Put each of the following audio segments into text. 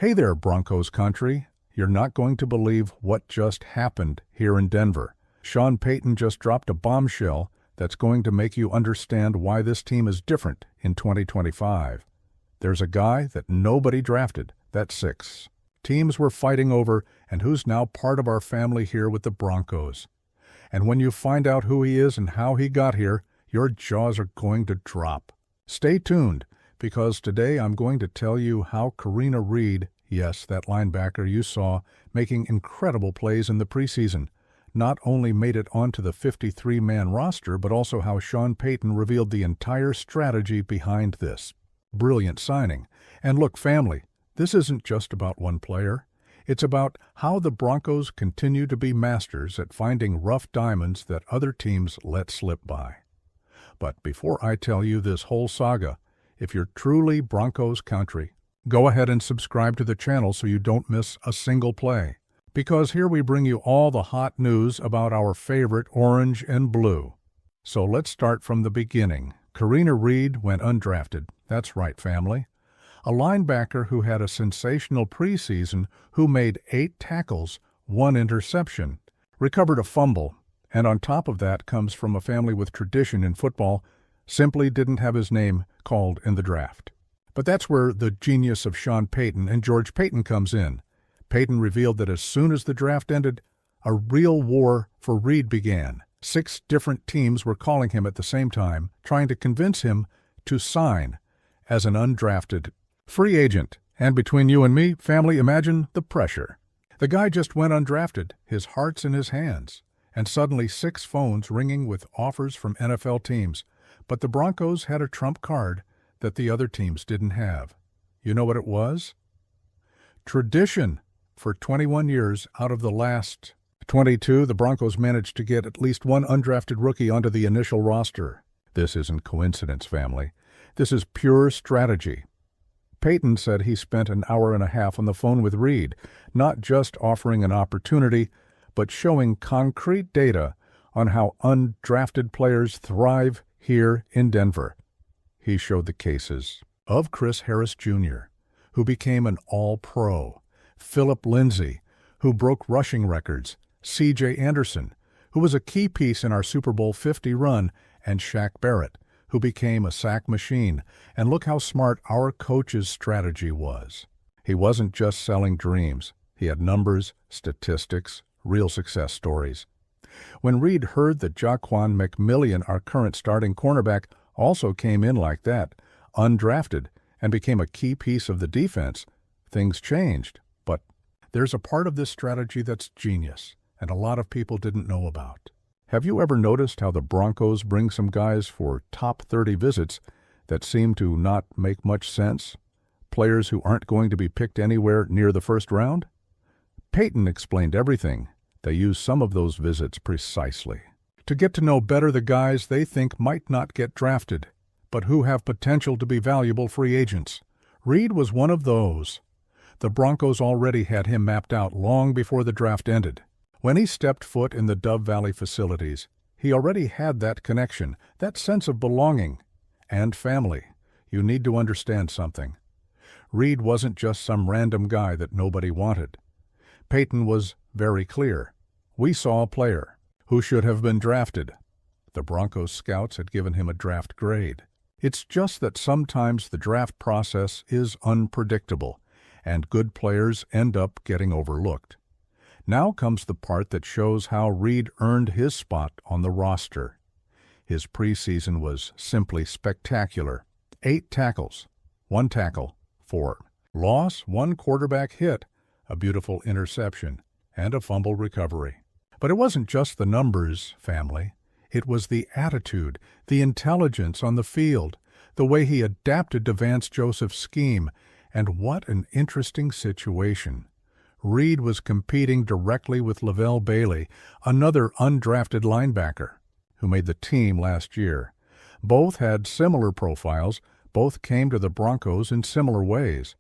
Hey there, Broncos country. You're not going to believe what just happened here in Denver. Sean Payton just dropped a bombshell that's going to make you understand why this team is different in 2025. There's a guy that nobody drafted, that's 6. Teams were fighting over and who's now part of our family here with the Broncos. And when you find out who he is and how he got here, your jaws are going to drop. Stay tuned, because today I'm going to tell you how Karene Reid, yes, that linebacker you saw making incredible plays in the preseason, not only made it onto the 53-man roster, but also how Sean Payton revealed the entire strategy behind this brilliant signing. And look, family, this isn't just about one player. It's about how the Broncos continue to be masters at finding rough diamonds that other teams let slip by. But before I tell you this whole saga, if you're truly Broncos country, go ahead and subscribe to the channel so you don't miss a single play. Because here we bring you all the hot news about our favorite orange and blue. So let's start from the beginning. Karene Reid went undrafted. That's right, family. A linebacker who had a sensational preseason, who made 8 tackles, 1 interception, recovered a fumble, and on top of that comes from a family with tradition in football, simply didn't have his name called in the draft. But that's where the genius of Sean Payton and George Paton comes in. Payton revealed that as soon as the draft ended, a real war for Reid began. 6 different teams were calling him at the same time, trying to convince him to sign as an undrafted free agent. And between you and me, family, imagine the pressure. The guy just went undrafted, his heart's in his hands, and suddenly 6 phones ringing with offers from NFL teams. But the Broncos had a trump card that the other teams didn't have. You know what it was? Tradition. For 21 years out of the last 22, the Broncos managed to get at least one undrafted rookie onto the initial roster. This isn't coincidence, family. This is pure strategy. Payton said he spent an hour and a half on the phone with Reid, not just offering an opportunity, but showing concrete data on how undrafted players thrive here in Denver. He showed the cases of Chris Harris Jr., who became an All-Pro, Philip Lindsay, who broke rushing records, C.J. Anderson, who was a key piece in our Super Bowl 50 run, and Shaq Barrett, who became a sack machine. And look how smart our coach's strategy was. He wasn't just selling dreams. He had numbers, statistics, real success stories. When Reid heard that Jaquan McMillian, our current starting cornerback, also came in like that, undrafted, and became a key piece of the defense, things changed. But there's a part of this strategy that's genius, and a lot of people didn't know about. Have you ever noticed how the Broncos bring some guys for top 30 visits that seem to not make much sense? Players who aren't going to be picked anywhere near the first round? Payton explained everything. They use some of those visits precisely to get to know better the guys they think might not get drafted, but who have potential to be valuable free agents. Reid was one of those. The Broncos already had him mapped out long before the draft ended. When he stepped foot in the Dove Valley facilities, he already had that connection, that sense of belonging and family. You need to understand something. Reid wasn't just some random guy that nobody wanted. Payton was very clear. We saw a player who should have been drafted. The Broncos scouts had given him a draft grade. It's just that sometimes the draft process is unpredictable, and good players end up getting overlooked. Now comes the part that shows how Reid earned his spot on the roster. His preseason was simply spectacular. 8 tackles, 1 tackle, 4 loss, 1 quarterback hit, a beautiful interception, and a fumble recovery. But it wasn't just the numbers, family. It was the attitude, the intelligence on the field, the way he adapted to Vance Joseph's scheme, and what an interesting situation. Reid was competing directly with Lavelle Bailey, another undrafted linebacker, who made the team last year. Both had similar profiles, both came to the Broncos in similar ways.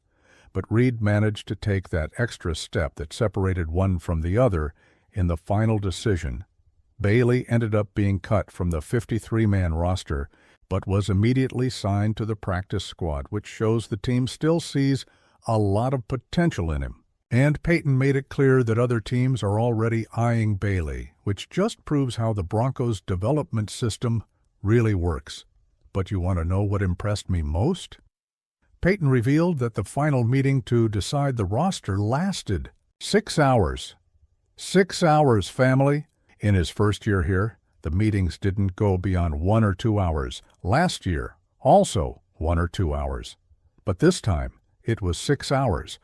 But Reid managed to take that extra step that separated one from the other in the final decision. Bailey ended up being cut from the 53-man roster, but was immediately signed to the practice squad, which shows the team still sees a lot of potential in him. And Payton made it clear that other teams are already eyeing Bailey, which just proves how the Broncos' development system really works. But you want to know what impressed me most? Payton revealed that the final meeting to decide the roster lasted 6 hours. 6 hours, family! In his first year here, the meetings didn't go beyond 1 or 2 hours. Last year, also 1 or 2 hours. But this time, it was 6 hours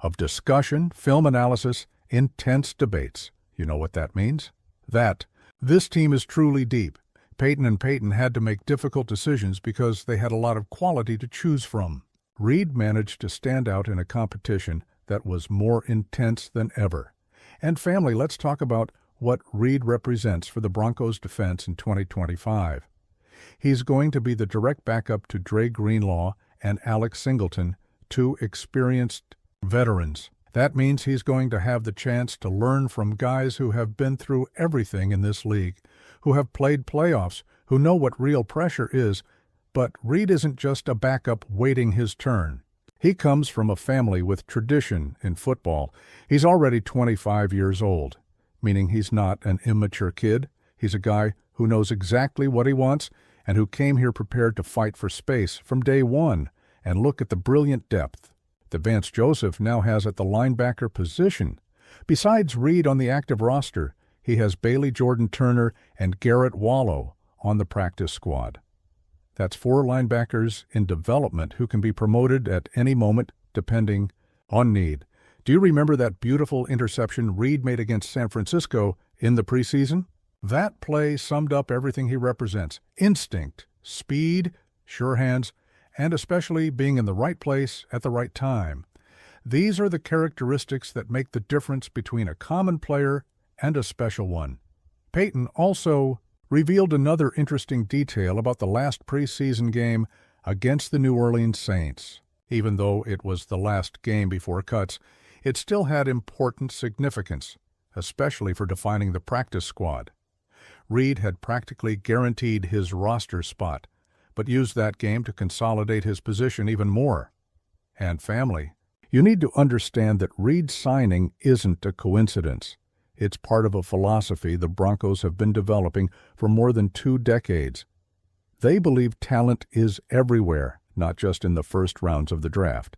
of discussion, film analysis, intense debates. You know what that means? That this team is truly deep. Payton and Payton had to make difficult decisions because they had a lot of quality to choose from. Reid managed to stand out in a competition that was more intense than ever. And family, let's talk about what Reid represents for the Broncos defense in 2025. He's going to be the direct backup to Dre Greenlaw and Alex Singleton, two experienced veterans. That means he's going to have the chance to learn from guys who have been through everything in this league, who have played playoffs, who know what real pressure is. But Reid isn't just a backup waiting his turn. He comes from a family with tradition in football. He's already 25 years old, meaning he's not an immature kid. He's a guy who knows exactly what he wants and who came here prepared to fight for space from day one. And look at the brilliant depth that Vance Joseph now has at the linebacker position. Besides Reid on the active roster, he has Bailey Jordan-Turner and Garrett Wallow on the practice squad. That's 4 linebackers in development who can be promoted at any moment depending on need. Do you remember that beautiful interception Reid made against San Francisco in the preseason? That play summed up everything he represents: instinct, speed, sure hands, and especially being in the right place at the right time. These are the characteristics that make the difference between a common player and a special one. Payton also revealed another interesting detail about the last preseason game against the New Orleans Saints. Even though it was the last game before cuts, it still had important significance, especially for defining the practice squad. Reid had practically guaranteed his roster spot, but used that game to consolidate his position even more. And family, you need to understand that Reid's signing isn't a coincidence. It's part of a philosophy the Broncos have been developing for more than 2 decades. They believe talent is everywhere, not just in the first rounds of the draft.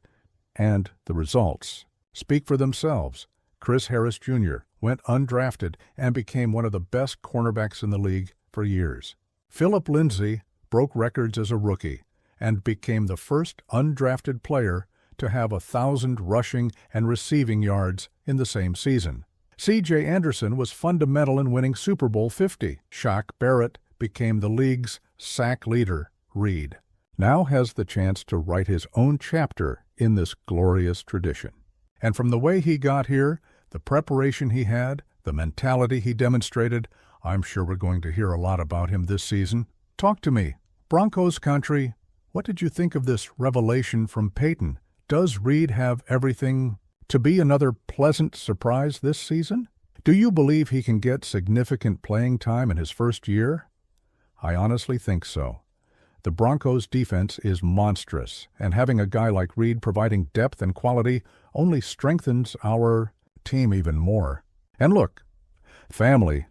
And the results speak for themselves. Chris Harris Jr. went undrafted and became one of the best cornerbacks in the league for years. Philip Lindsay broke records as a rookie and became the first undrafted player to have 1,000 rushing and receiving yards in the same season. C.J. Anderson was fundamental in winning Super Bowl 50. Shaq Barrett became the league's sack leader. Reid now has the chance to write his own chapter in this glorious tradition. And from the way he got here, the preparation he had, the mentality he demonstrated, I'm sure we're going to hear a lot about him this season. Talk to me. Broncos country, what did you think of this revelation from Payton? Does Reid have everything to be another pleasant surprise this season? Do you believe he can get significant playing time in his first year? I honestly think so. The Broncos' defense is monstrous, and having a guy like Reid providing depth and quality only strengthens our team even more. And look, family,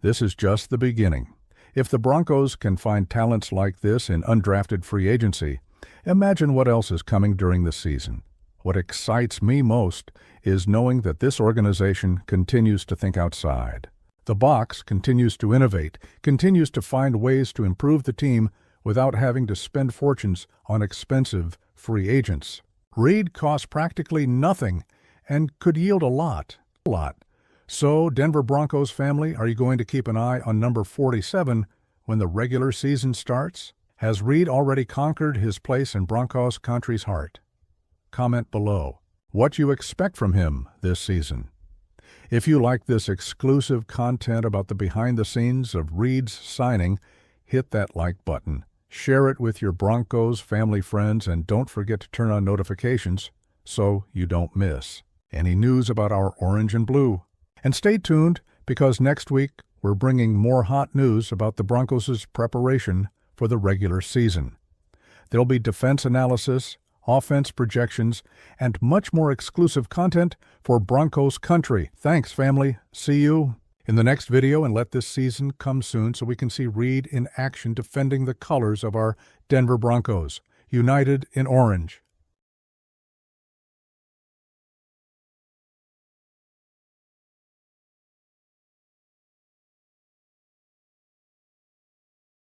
this is just the beginning. If the Broncos can find talents like this in undrafted free agency, imagine what else is coming during the season. What excites me most is knowing that this organization continues to think outside. The box continues to innovate, continues to find ways to improve the team without having to spend fortunes on expensive free agents. Reid costs practically nothing and could yield a lot. So, Denver Broncos family, are you going to keep an eye on number 47 when the regular season starts? Has Reid already conquered his place in Broncos country's heart? Comment below what you expect from him this season. If you like this exclusive content about the behind the scenes of Reid's signing, hit that like button. Share it with your Broncos family friends, and don't forget to turn on notifications so you don't miss any news about our orange and blue. And stay tuned, because next week we're bringing more hot news about the Broncos' preparation for the regular season. There'll be defense analysis, offense projections, and much more exclusive content for Broncos Country. Thanks, family. See you in the next video, and let this season come soon so we can see Reid in action defending the colors of our Denver Broncos, united in orange.